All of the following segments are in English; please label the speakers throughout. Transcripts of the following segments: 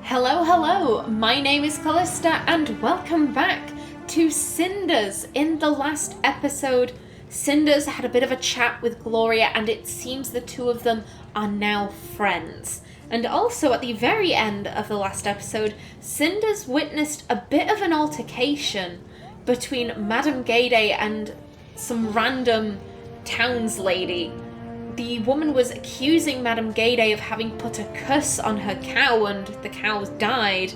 Speaker 1: Hello, hello, my name is Callista and welcome back to Cinders. In the last episode, Cinders had a bit of a chat with Gloria and it seems the two of them are now friends. And also at the very end of the last episode, Cinders witnessed a bit of an altercation between Madame Gayday and some random townslady. The woman was accusing Madame Gayday of having put a curse on her cow and the cow died.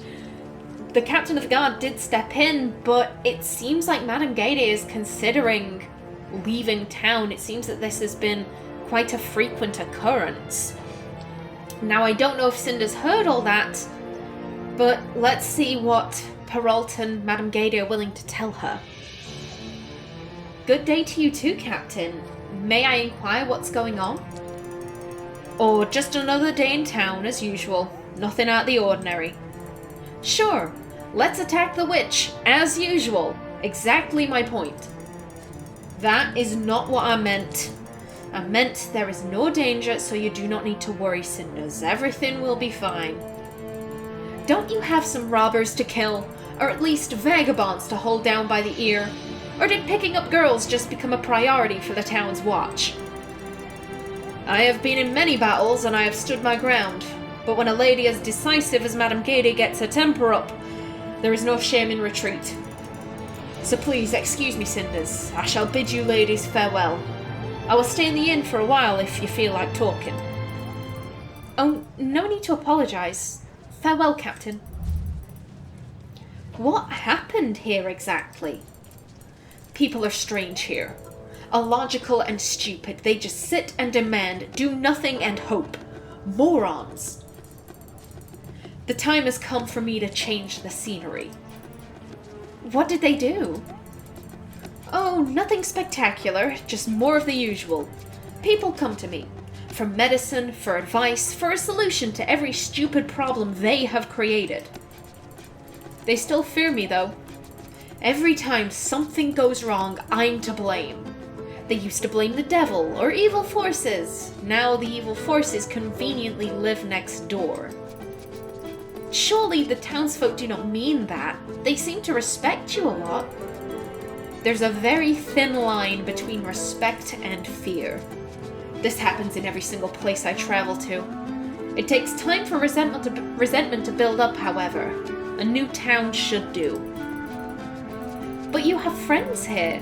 Speaker 1: The captain of the guard did step in, but it seems like Madame Gayday is considering leaving town. It seems that this has been quite a frequent occurrence. Now, I don't know if Cinders heard all that, but let's see what Perrault and Madame Gayday are willing to tell her. Good day to you too, Captain. May I inquire what's going on? Or just another day in town as usual. Nothing out of the ordinary. Sure, let's attack the witch, as usual. Exactly my point. That is not what I meant. I meant there is no danger, so you do not need to worry, Cinders. Everything will be fine. Don't you have some robbers to kill? Or at least vagabonds to hold down by the ear? Or did picking up girls just become a priority for the town's watch? I have been in many battles and I have stood my ground, but when a lady as decisive as Madame Gayday gets her temper up, there is no shame in retreat. So please excuse me, Cinders. I shall bid you ladies farewell. I will stay in the inn for a while if you feel like talking. Oh, no need to apologise. Farewell, Captain. What happened here exactly? People are strange here. Illogical and stupid. They just sit and demand, do nothing and hope. Morons. The time has come for me to change the scenery. What did they do? Oh, nothing spectacular, just more of the usual. People come to me. For medicine, for advice, for a solution to every stupid problem they have created. They still fear me, though. Every time something goes wrong, I'm to blame. They used to blame the devil or evil forces. Now the evil forces conveniently live next door. Surely the townsfolk do not mean that. They seem to respect you a lot. There's a very thin line between respect and fear. This happens in every single place I travel to. It takes time for resentment to build up, however. A new town should do. But you have friends here.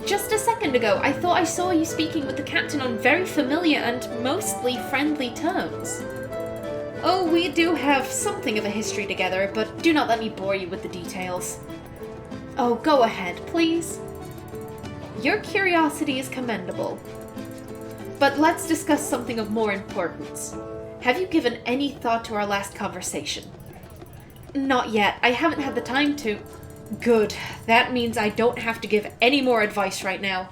Speaker 1: Just a second ago, I thought I saw you speaking with the captain on very familiar and mostly friendly terms. Oh, we do have something of a history together, but do not let me bore you with the details. Oh, go ahead, please. Your curiosity is commendable. But let's discuss something of more importance. Have you given any thought to our last conversation? Not yet. I haven't had the time to. Good. That means I don't have to give any more advice right now.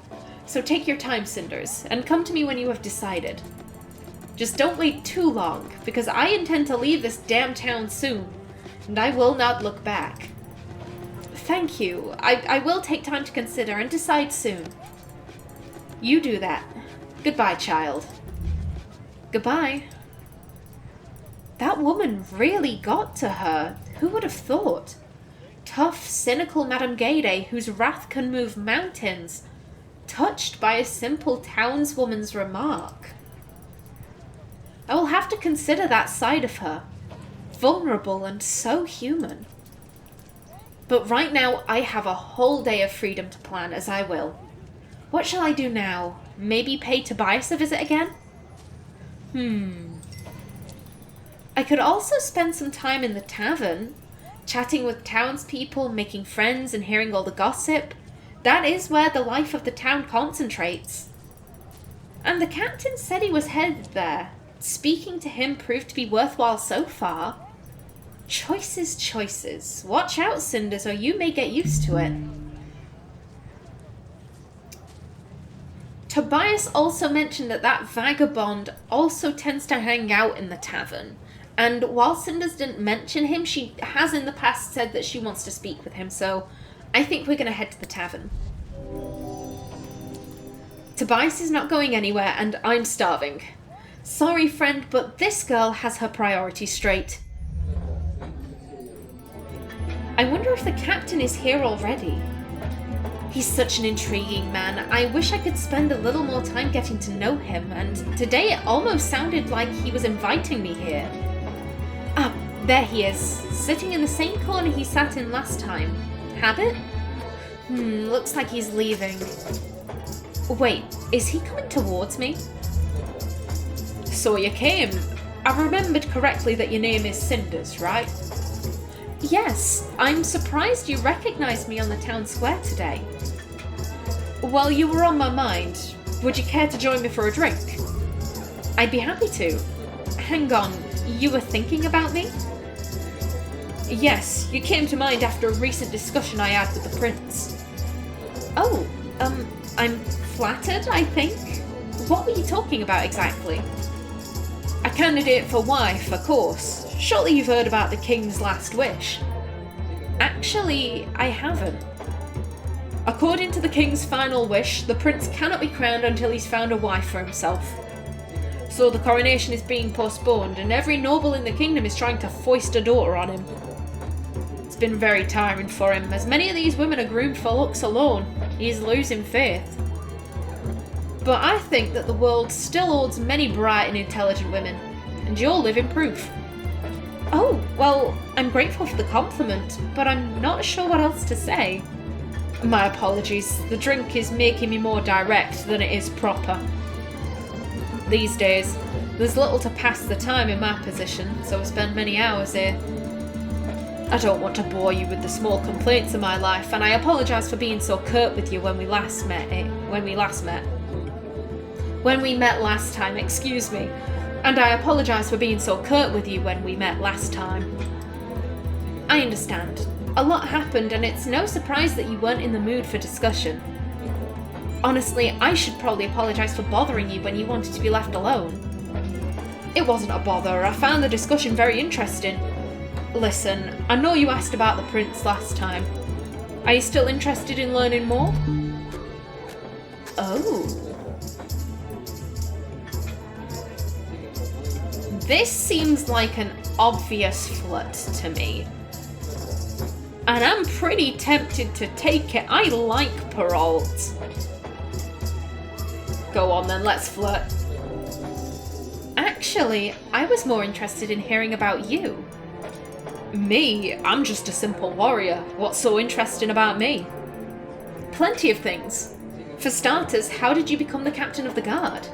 Speaker 1: So take your time, Cinders, and come to me when you have decided. Just don't wait too long, because I intend to leave this damn town soon, and I will not look back. Thank you. I will take time to consider and decide soon. You do that. Goodbye, child. Goodbye. That woman really got to her. Who would have thought? Tough, cynical Madame Gayday, whose wrath can move mountains, touched by a simple townswoman's remark. I will have to consider that side of her. Vulnerable and so human. But right now, I have a whole day of freedom to plan as I will. What shall I do now? Maybe pay Tobias a visit again? I could also spend some time in the tavern, chatting with townspeople, making friends, and hearing all the gossip. That is where the life of the town concentrates. And the captain said he was headed there. Speaking to him proved to be worthwhile so far. Choices, choices. Watch out, Cinders, or you may get used to it. Tobias also mentioned that vagabond also tends to hang out in the tavern. And while Cinders didn't mention him, she has in the past said that she wants to speak with him, so I think we're going to head to the tavern. Tobias is not going anywhere, and I'm starving. Sorry, friend, but this girl has her priorities straight. I wonder if the captain is here already. He's such an intriguing man. I wish I could spend a little more time getting to know him, and today it almost sounded like he was inviting me here. Ah, there he is, sitting in the same corner he sat in last time. Habit? Looks like he's leaving. Wait, is he coming towards me? So you came. I remembered correctly that your name is Cinders, right? Yes, I'm surprised you recognized me on the town square today. Well, you were on my mind. Would you care to join me for a drink? I'd be happy to. Hang on, you were thinking about me? Yes, you came to mind after a recent discussion I had with the prince. Oh, I'm flattered, I think. What were you talking about exactly? A candidate for wife, of course. Surely you've heard about the king's last wish. Actually, I haven't. According to the king's final wish, the prince cannot be crowned until he's found a wife for himself. So the coronation is being postponed, and every noble in the kingdom is trying to foist a daughter on him. It's been very tiring for him, as many of these women are groomed for looks alone. He's losing faith. But I think that the world still holds many bright and intelligent women, and you're living proof. Oh, well, I'm grateful for the compliment, but I'm not sure what else to say. My apologies, the drink is making me more direct than it is proper. These days, there's little to pass the time in my position, so I spend many hours here. I don't want to bore you with the small complaints of my life, and I apologise for being so curt with you when we met last time, excuse me. And I apologise for being so curt with you when we met last time. I understand. A lot happened, and it's no surprise that you weren't in the mood for discussion. Honestly, I should probably apologise for bothering you when you wanted to be left alone. It wasn't a bother. I found the discussion very interesting. Listen, I know you asked about the prince last time. Are you still interested in learning more? Oh. This seems like an obvious flirt to me. And I'm pretty tempted to take it. I like Perrault. Go on then, let's flirt. Actually, I was more interested in hearing about you. Me? I'm just a simple warrior. What's so interesting about me? Plenty of things. For starters, how did you become the captain of the guard?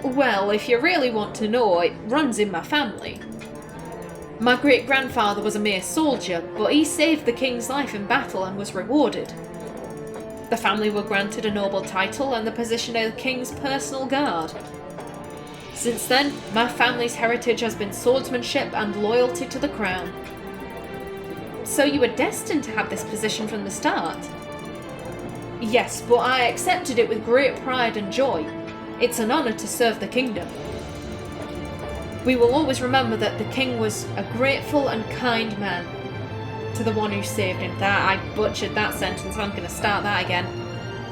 Speaker 1: Well, if you really want to know, it runs in my family. My great-grandfather was a mere soldier, but he saved the king's life in battle and was rewarded. The family were granted a noble title and the position of the king's personal guard. Since then, my family's heritage has been swordsmanship and loyalty to the crown. So you were destined to have this position from the start? Yes, but I accepted it with great pride and joy. It's an honour to serve the kingdom. We will always remember that the king was a grateful and kind man. To the one who saved him. I butchered that sentence, I'm going to start that again.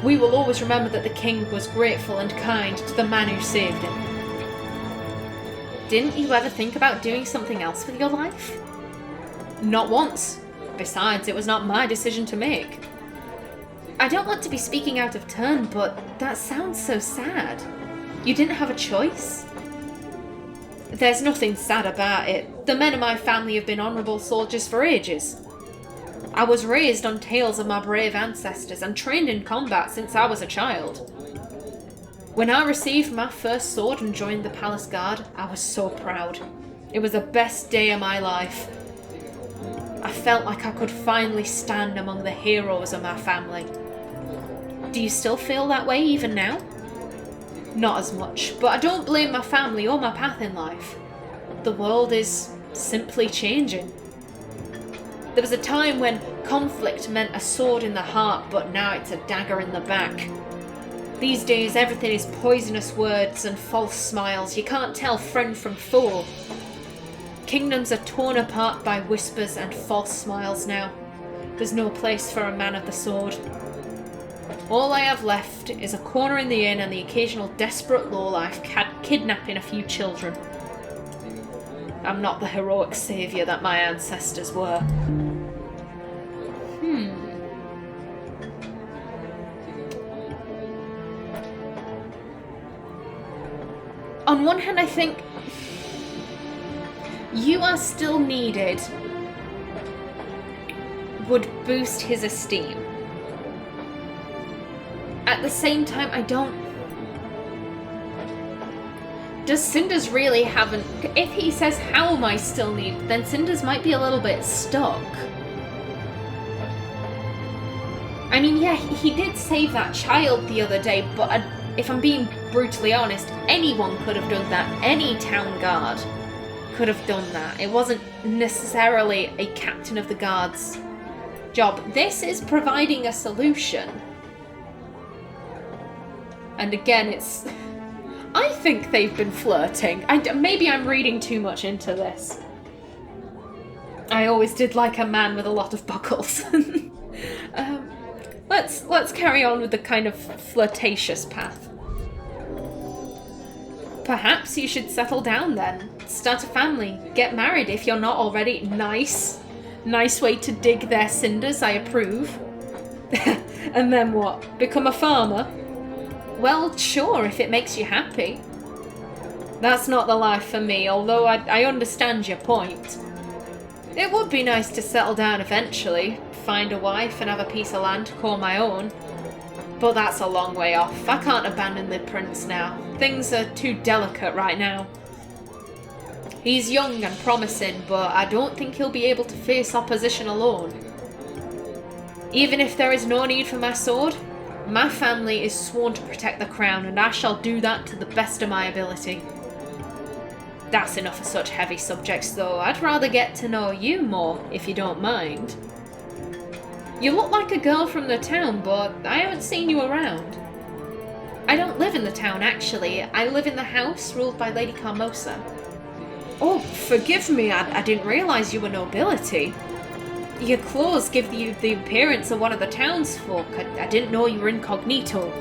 Speaker 1: We will always remember that the king was grateful and kind to the man who saved him. Didn't you ever think about doing something else with your life? Not once. Besides, it was not my decision to make. I don't want to be speaking out of turn, but that sounds so sad. You didn't have a choice? There's nothing sad about it. The men of my family have been honourable soldiers for ages. I was raised on tales of my brave ancestors and trained in combat since I was a child. When I received my first sword and joined the palace guard, I was so proud. It was the best day of my life. I felt like I could finally stand among the heroes of my family. Do you still feel that way even now? Not as much, but I don't blame my family or my path in life. The world is simply changing. There was a time when conflict meant a sword in the heart, but now it's a dagger in the back. These days everything is poisonous words and false smiles. You can't tell friend from foe. Kingdoms are torn apart by whispers and false smiles now. There's no place for a man of the sword. All I have left is a corner in the inn and the occasional desperate lowlife kidnapping a few children. I'm not the heroic saviour that my ancestors were. one hand, I think you are still needed would boost his esteem. At the same time, I don't... Does Cinders really haven't... If he says, how am I still needed, then Cinders might be a little bit stuck. I mean, yeah, he did save that child the other day, but if I'm being brutally honest, anyone could have done that. Any town guard could have done that. It wasn't necessarily a captain of the guard's job. This is providing a solution. And again, it's... I think they've been flirting. Maybe I'm reading too much into this. I always did like a man with a lot of buckles. Let's carry on with the kind of flirtatious path. Perhaps you should settle down then. Start a family. Get married if you're not already. Nice. Nice way to dig their cinders, I approve. And then what? Become a farmer? Well, sure, if it makes you happy. That's not the life for me, although I understand your point. It would be nice to settle down eventually, find a wife and have a piece of land to call my own. But that's a long way off. I can't abandon the prince now. Things are too delicate right now. He's young and promising, but I don't think he'll be able to face opposition alone. Even if there is no need for my sword, my family is sworn to protect the crown, and I shall do that to the best of my ability. That's enough of such heavy subjects, though. I'd rather get to know you more, if you don't mind. You look like a girl from the town, but I haven't seen you around. I don't live in the town, actually. I live in the house ruled by Lady Carmosa. Oh, forgive me, I didn't realise you were nobility. Your clothes give you the appearance of one of the townsfolk. I didn't know you were incognito.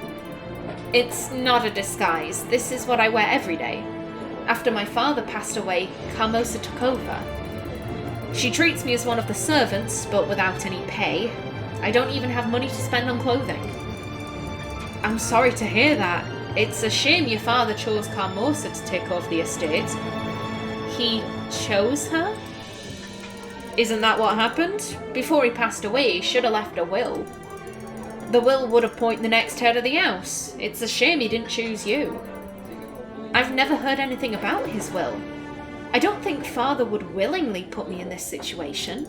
Speaker 1: It's not a disguise. This is what I wear every day. After my father passed away, Carmosa took over. She treats me as one of the servants, but without any pay. I don't even have money to spend on clothing. I'm sorry to hear that. It's a shame your father chose Carmosa to take over the estate. He chose her? Isn't that what happened? Before he passed away, he should have left a will. The will would appoint the next head of the house. It's a shame he didn't choose you. I've never heard anything about his will. I don't think father would willingly put me in this situation.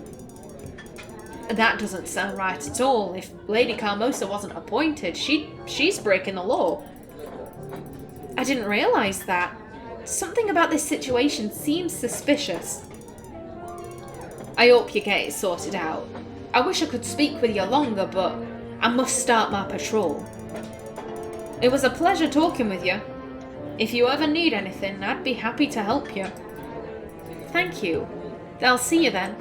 Speaker 1: That doesn't sound right at all. If Lady Carmosa wasn't appointed, she's breaking the law. I didn't realise that. Something about this situation seems suspicious. I hope you get it sorted out. I wish I could speak with you longer, but I must start my patrol. It was a pleasure talking with you. If you ever need anything, I'd be happy to help you. Thank you. I'll see you then.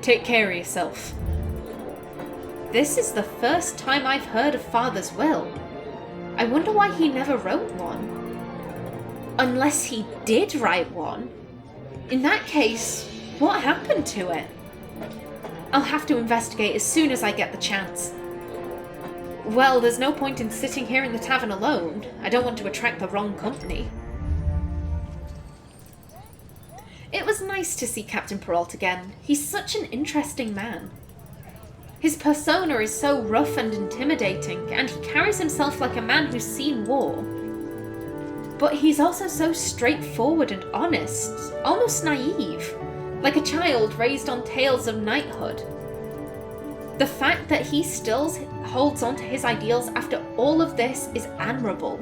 Speaker 1: Take care of yourself. This is the first time I've heard of Father's will. I wonder why he never wrote one. Unless he did write one. In that case, what happened to it? I'll have to investigate as soon as I get the chance. Well, there's no point in sitting here in the tavern alone. I don't want to attract the wrong company. It was nice to see Captain Perrault again. He's such an interesting man. His persona is so rough and intimidating, and he carries himself like a man who's seen war. But he's also so straightforward and honest, almost naive, like a child raised on tales of knighthood. The fact that he still holds on to his ideals after all of this is admirable.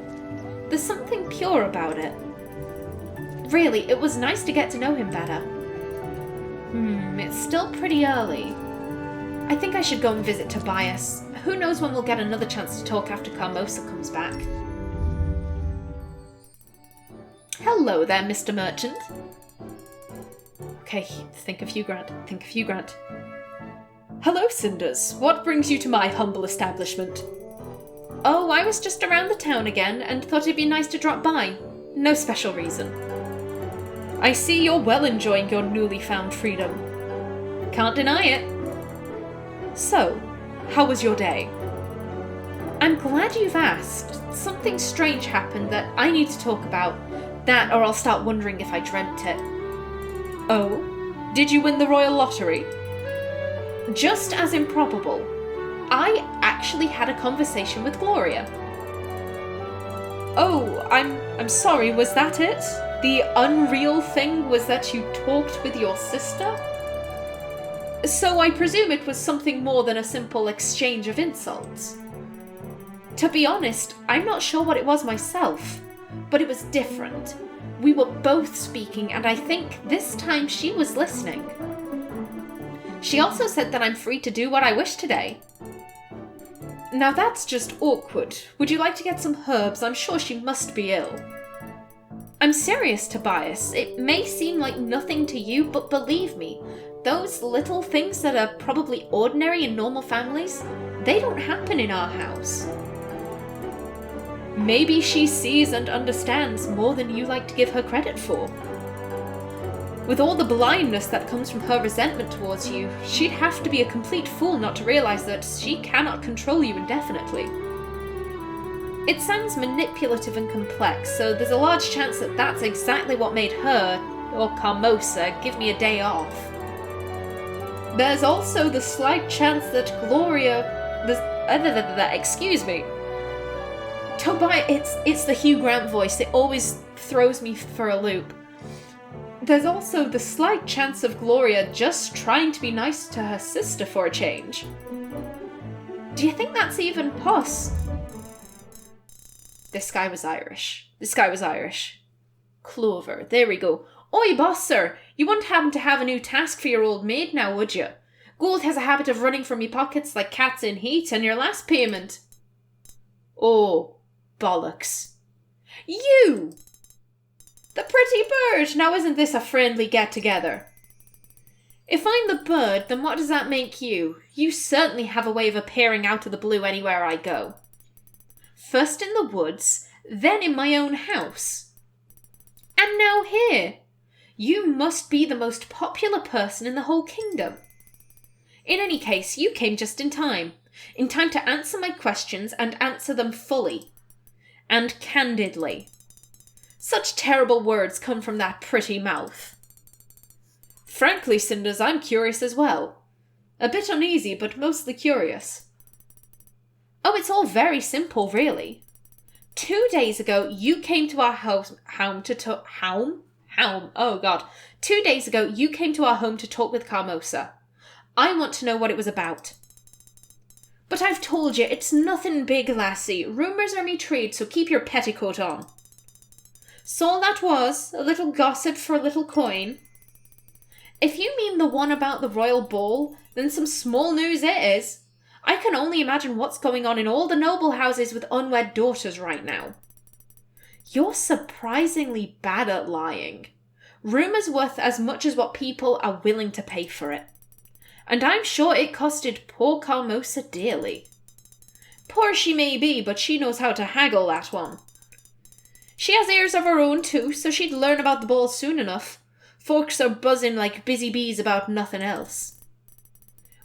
Speaker 1: There's something pure about it. Really, it was nice to get to know him better. It's still pretty early. I think I should go and visit Tobias. Who knows when we'll get another chance to talk after Carmosa comes back. Hello there, Mr. Merchant. Okay, think a few grand. Hello, Cinders. What brings you to my humble establishment? Oh, I was just around the town again and thought it'd be nice to drop by. No special reason. I see you're well enjoying your newly found freedom. Can't deny it. So, how was your day? I'm glad you've asked. Something strange happened that I need to talk about. That, or I'll start wondering if I dreamt it.
Speaker 2: Oh? Did you win the royal lottery?
Speaker 1: Just as improbable, I actually had a conversation with Gloria.
Speaker 2: Oh, I'm sorry, was that it? The unreal thing was that you talked with your sister?
Speaker 1: So I presume it was something more than a simple exchange of insults. To be honest, I'm not sure what it was myself, but it was different. We were both speaking, and I think this time she was listening. She also said that I'm free to do what I wish today.
Speaker 2: Now that's just awkward. Would you like to get some herbs? I'm sure she must be ill.
Speaker 1: I'm serious, Tobias. It may seem like nothing to you, but believe me, those little things that are probably ordinary in normal families, they don't happen in our house.
Speaker 2: Maybe she sees and understands more than you like to give her credit for. With all the blindness that comes from her resentment towards you, she'd have to be a complete fool not to realize that she cannot control you indefinitely.
Speaker 1: It sounds manipulative and complex, so there's a large chance that that's exactly what made her, or Carmosa, give me a day off.
Speaker 2: There's also the slight chance that excuse me.
Speaker 1: Tobias, it's the Hugh Grant voice. It always throws me for a loop.
Speaker 2: There's also the slight chance of Gloria just trying to be nice to her sister for a change.
Speaker 1: Do you think that's even possible?
Speaker 2: This guy was Irish. Clover, there we go.
Speaker 1: Oi, boss, sir, you wouldn't happen to have a new task for your old maid now, would you? Gold has a habit of running from me pockets like cats in heat, and your last payment...
Speaker 2: Oh, bollocks.
Speaker 1: You! The pretty bird! Now isn't this a friendly get-together? If I'm the bird, then what does that make you? You certainly have a way of appearing out of the blue anywhere I go. First in the woods, then in my own house. And now here. You must be the most popular person in the whole kingdom. In any case, you came just in time. In time to answer my questions and answer them fully. And candidly. Such terrible words come from that pretty mouth.
Speaker 2: Frankly, Cinders, I'm curious as well. A bit uneasy, but mostly curious.
Speaker 1: Oh, it's all very simple, really. 2 days ago, you came to our home to talk... Oh, God. 2 days ago, you came to our home to talk with Carmosa. I want to know what it was about. But I've told you, it's nothing big, lassie. Rumours are me trade, so keep your petticoat on. So all that was, a little gossip for a little coin. If you mean the one about the royal ball, then some small news it is. I can only imagine what's going on in all the noble houses with unwed daughters right now. You're surprisingly bad at lying. Rumour's worth as much as what people are willing to pay for it. And I'm sure it costed poor Carmosa dearly. Poor she may be, but she knows how to haggle, that one. She has ears of her own too, so she'd learn about the ball soon enough. Folks are buzzing like busy bees about nothing else.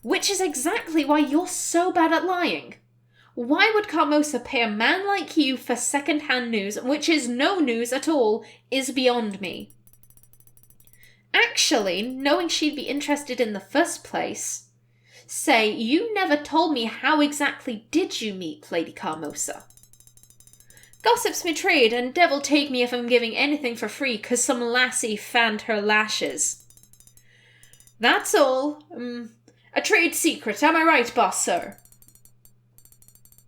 Speaker 1: Which is exactly why you're so bad at lying. Why would Carmosa pay a man like you for second-hand news, which is no news at all, is beyond me. Actually, knowing she'd be interested in the first place... Say, you never told me how exactly did you meet Lady Carmosa? Gossip's me trade, and devil take me if I'm giving anything for free 'cause some lassie fanned her lashes. That's all. A trade secret, am I right, boss, sir?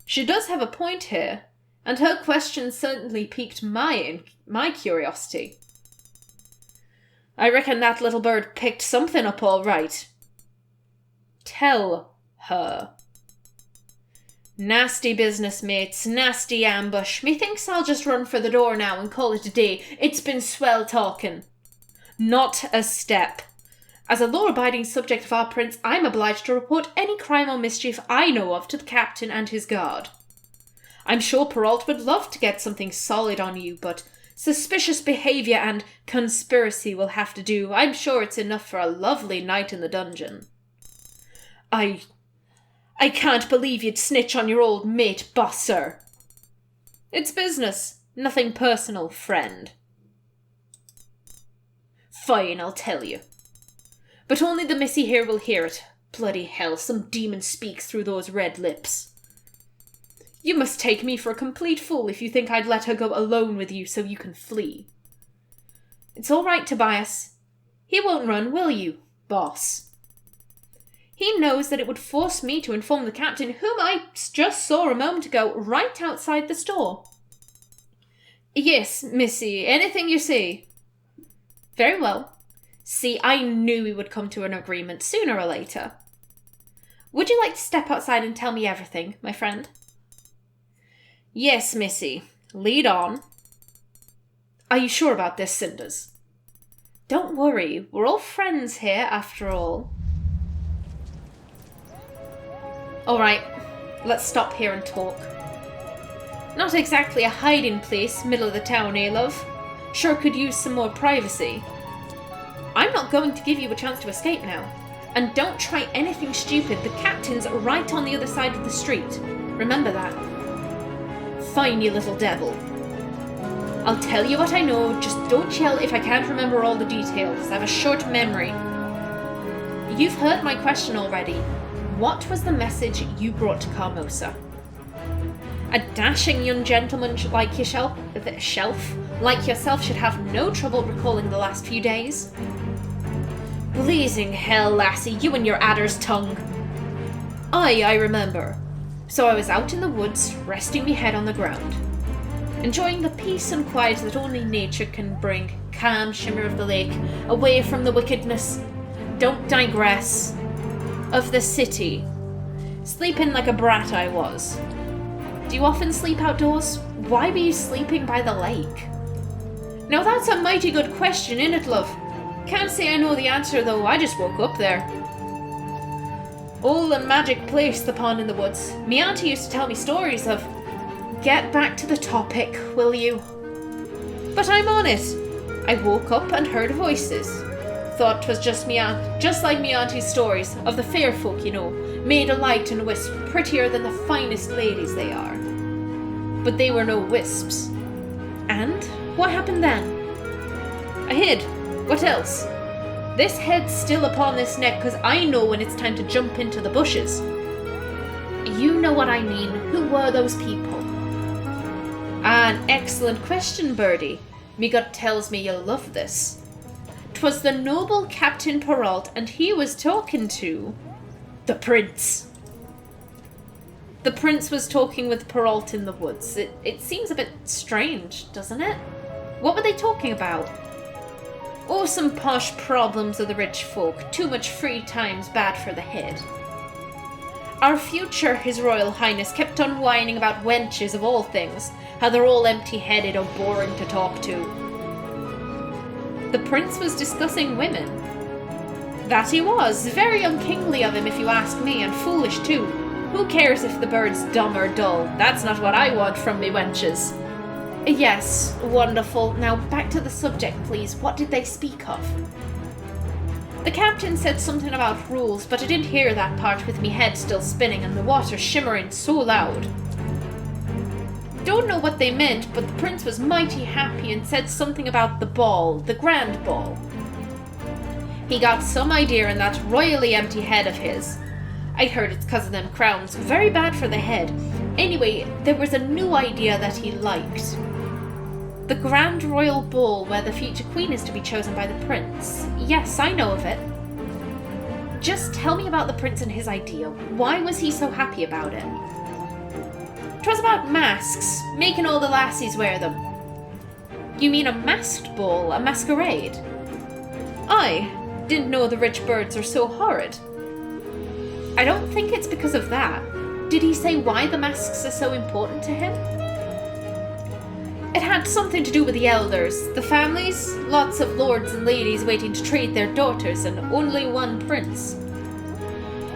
Speaker 2: She does have a point here, and her question certainly piqued my curiosity.
Speaker 1: I reckon that little bird picked something up all right.
Speaker 2: Tell her.
Speaker 1: Nasty business, mates, nasty ambush. Methinks I'll just run for the door now and call it a day. It's been swell talking.
Speaker 2: Not a step.
Speaker 1: As a law-abiding subject of our prince, I'm obliged to report any crime or mischief I know of to the captain and his guard. I'm sure Perrault would love to get something solid on you, but suspicious behaviour and conspiracy will have to do. I'm sure it's enough for a lovely night in the dungeon.
Speaker 2: I I can't believe you'd snitch on your old mate, boss sir. It's business, nothing personal, friend. Fine, I'll tell you. But only the missy here will hear it. Bloody hell, some demon speaks through those red lips. You must take me for a complete fool if you think I'd let her go alone with you so you can flee. It's all right, Tobias. He won't run, will you, boss? He knows that it would force me to inform the captain, whom I just saw a moment ago, right outside the store. Yes, missy, anything you say. Very well. See, I knew we would come to an agreement sooner or later. Would you like to step outside and tell me everything, my friend? Yes, missy. Lead on. Are you sure about this, Cinders? Don't worry, we're all friends here, after all. Alright, let's stop here and talk. Not exactly a hiding place, middle of the town, eh, love? Sure could use some more privacy. I'm not going to give you a chance to escape now. And don't try anything stupid, the captain's right on the other side of the street. Remember that. Fine, you little devil. I'll tell you what I know, just don't yell if I can't remember all the details. I have a short memory. You've heard my question already. What was the message you brought to Carmosa? A dashing young gentleman like yourself should have no trouble recalling the last few days. Blazing hell, lassie, you and your adder's tongue. Aye, I remember. So I was out in the woods, resting me head on the ground, enjoying the peace and quiet that only nature can bring, calm shimmer of the lake, away from the wickedness, don't digress, of the city. Sleeping like a brat I was. Do you often sleep outdoors? Why were you sleeping by the lake? Now that's a mighty good question, innit, love? Can't say I know the answer, though. I just woke up there. Oh, a magic place, the pond in the woods. Me auntie used to tell me stories of. Get back to the topic, will you? But I'm on it. I woke up and heard voices. Thought 'twas just me aunt, just like me auntie's stories of the fair folk, you know, made of light and wisp, prettier than the finest ladies they are. But they were no wisps. And what happened then? I hid. What else? This head's still upon this neck, 'cause I know when it's time to jump into the bushes. You know what I mean. Who were those people? An excellent question, Birdie. Me gut tells me you'll love this. 'Twas the noble Captain Perrault, and he was talking to the prince. The prince was talking with Perrault in the woods. It seems a bit strange, doesn't it? What were they talking about? Oh, some posh problems of the rich folk. Too much free time's bad for the head. Our future, His Royal Highness, kept on whining about wenches of all things, how they're all empty-headed or boring to talk to. The prince was discussing women. That he was. Very unkingly of him, if you ask me, and foolish too. Who cares if the bird's dumb or dull? That's not what I want from me wenches. Yes, wonderful. Now back to the subject, please. What did they speak of? The captain said something about rules, but I didn't hear that part with me head still spinning and the water shimmering so loud. Don't know what they meant, but the prince was mighty happy and said something about the ball, the grand ball. He got some idea in that royally empty head of his. I heard it's 'cause of them crowns, very bad for the head. Anyway, there was a new idea that he liked. The grand royal ball where the future queen is to be chosen by the prince. Yes, I know of it. Just tell me about the prince and his idea. Why was he so happy about it? 'Twas about masks, making all the lassies wear them. You mean a masked ball, a masquerade? I didn't know the rich birds are so horrid. I don't think it's because of that. Did he say why the masks are so important to him? It had something to do with the elders, the families, lots of lords and ladies waiting to trade their daughters, and only one prince.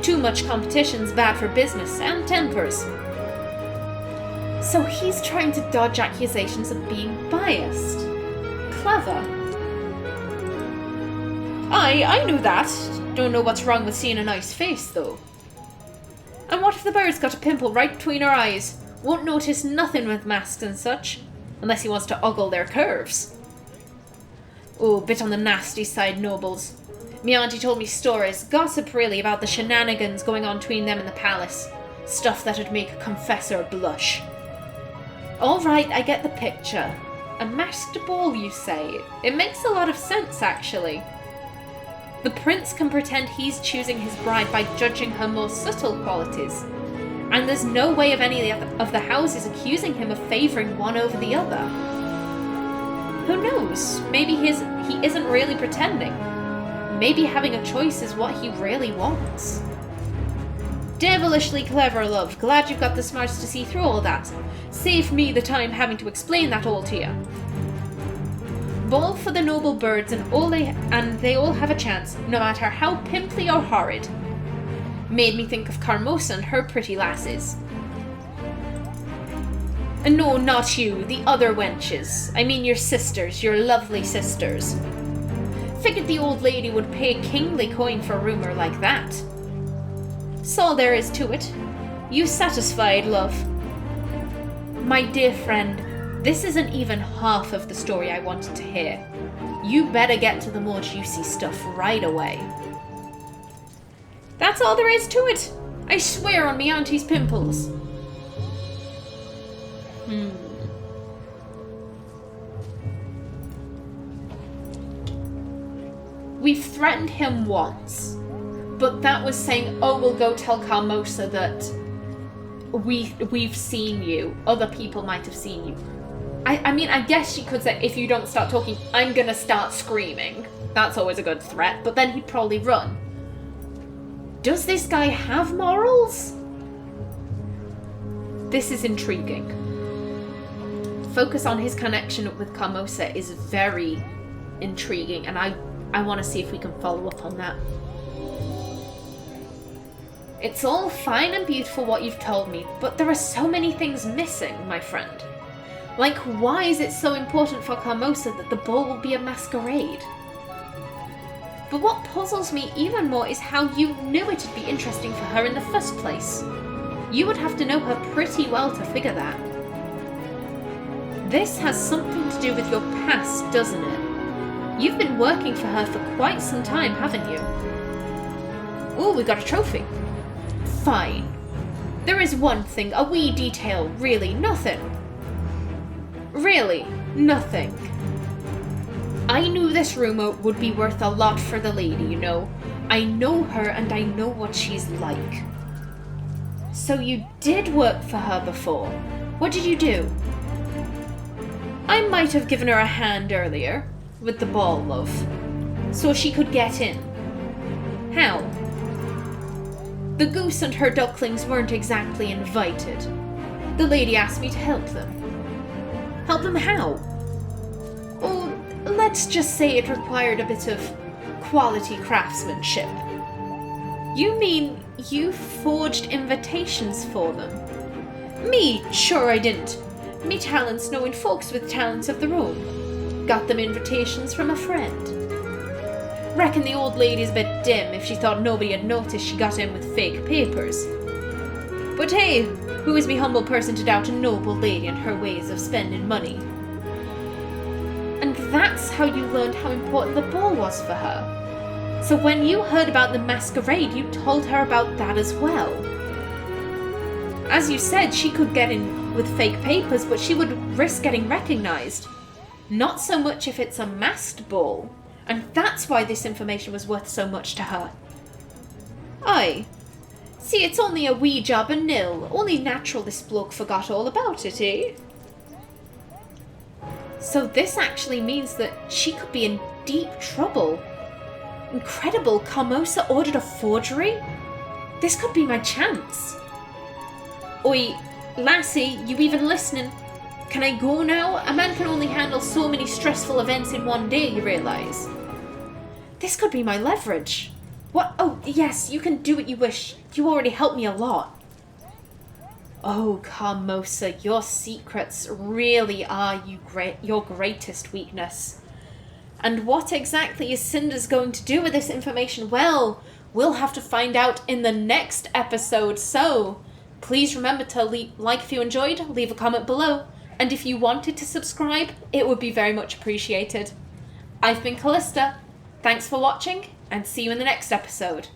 Speaker 2: Too much competition's bad for business and tempers. So he's trying to dodge accusations of being biased. Clever. I knew that. Don't know what's wrong with seeing a nice face, though. And what if the bird's got a pimple right between her eyes? Won't notice nothing with masks and such, unless he wants to ogle their curves. Oh, bit on the nasty side, nobles. Me auntie told me stories, gossip really, about the shenanigans going on between them and the palace. Stuff that'd make a confessor blush. Alright, I get the picture. A masked ball, you say? It makes a lot of sense, actually. The prince can pretend he's choosing his bride by judging her more subtle qualities. And there's no way of any of the houses accusing him of favouring one over the other. Who knows? Maybe he isn't really pretending. Maybe having a choice is what he really wants. Devilishly clever, love. Glad you've got the smarts to see through all that. Save me the time having to explain that all to you. Ball for the noble birds and they all have a chance, no matter how pimply or horrid. Made me think of Carmosa and her pretty lasses. And no, not you, the other wenches. I mean your sisters, your lovely sisters. Figured the old lady would pay kingly coin for a rumour like that. So all there is to it. You satisfied, love? My dear friend, this isn't even half of the story I wanted to hear. You better get to the more juicy stuff right away. That's all there is to it. I swear on me auntie's pimples. We've threatened him once, but that was saying, oh, we'll go tell Carmosa that we've seen you. Other people might have seen you. I mean, I guess she could say, if you don't start talking, I'm gonna start screaming. That's always a good threat, but then he'd probably run. Does this guy have morals? This is intriguing. Focus on his connection with Carmosa is very intriguing, and I want to see if we can follow up on that. It's all fine and beautiful what you've told me, but there are so many things missing, my friend. Like, why is it so important for Carmosa that the ball will be a masquerade? But what puzzles me even more is how you knew it'd be interesting for her in the first place. You would have to know her pretty well to figure that. This has something to do with your past, doesn't it? You've been working for her for quite some time, haven't you? Ooh, we got a trophy. Fine. There is one thing, a wee detail, really, nothing. Really, nothing. I knew this rumour would be worth a lot for the lady, you know. I know her and I know what she's like. So you did work for her before. What did you do? I might have given her a hand earlier, with the ball, love, so she could get in. How? The goose and her ducklings weren't exactly invited. The lady asked me to help them. Help them how? Oh, let's just say it required a bit of quality craftsmanship. You mean you forged invitations for them? Me? Sure I didn't. Me talents knowing folks with talents of their own. Got them invitations from a friend. Reckon the old lady's a bit dim if she thought nobody had noticed she got in with fake papers. But hey, who is me humble person to doubt a noble lady and her ways of spending money? And that's how you learned how important the ball was for her. So when you heard about the masquerade, you told her about that as well. As you said, she could get in with fake papers, but she would risk getting recognised. Not so much if it's a masked ball. And that's why this information was worth so much to her. Aye. See, it's only a wee job and nil. Only natural this bloke forgot all about it, eh? So this actually means that she could be in deep trouble. Incredible, Carmosa ordered a forgery? This could be my chance. Oi, lassie, you even listening? Can I go now? A man can only handle so many stressful events in one day, you realise. This could be my leverage. What? Oh, yes, you can do what you wish. You already helped me a lot. Oh, Carmosa, your secrets really are your greatest weakness. And what exactly is Cinders going to do with this information? Well, we'll have to find out in the next episode. So please remember to like if you enjoyed, leave a comment below, and if you wanted to subscribe, it would be very much appreciated. I've been Callista. Thanks for watching, and see you in the next episode.